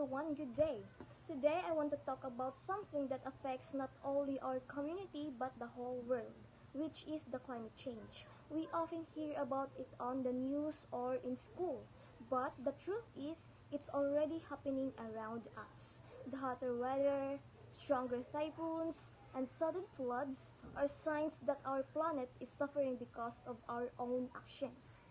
everyone, good day. Today I want to talk about something that affects not only our community but the whole world, which is the climate change. We often hear about it on the news or in school, but the truth is it's already happening around us. The hotter weather, stronger typhoons, and sudden floods are signs that our planet is suffering because of our own actions.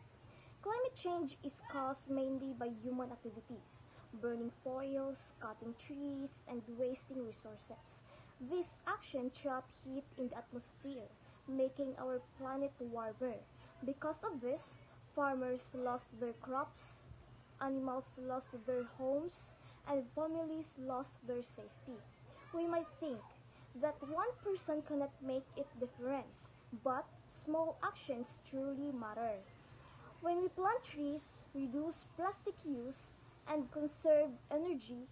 Climate change is caused mainly by human activities, burning forests, cutting trees, and wasting resources. This action trap heat in the atmosphere, making our planet warmer. Because of this, farmers lost their crops, animals lost their homes, and families lost their safety. We might think that one person cannot make a difference, but small actions truly matter. When we plant trees, reduce plastic use, and conserve energy,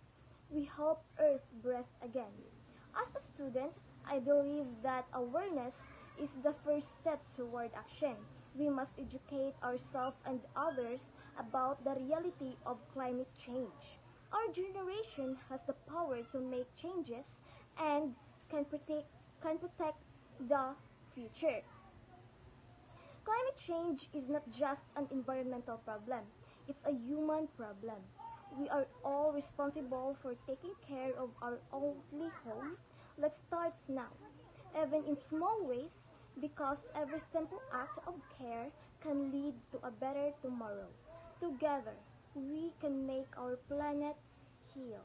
we help Earth breathe again. As a student, I believe that awareness is the first step toward action. We must educate ourselves and others about the reality of climate change. Our generation has the power to make changes and can protect the future. Climate change is not just an environmental problem, it's a human problem. We are all responsible for taking care of our only home. Let's start now, even in small ways, because every simple act of care can lead to a better tomorrow. Together, we can make our planet heal.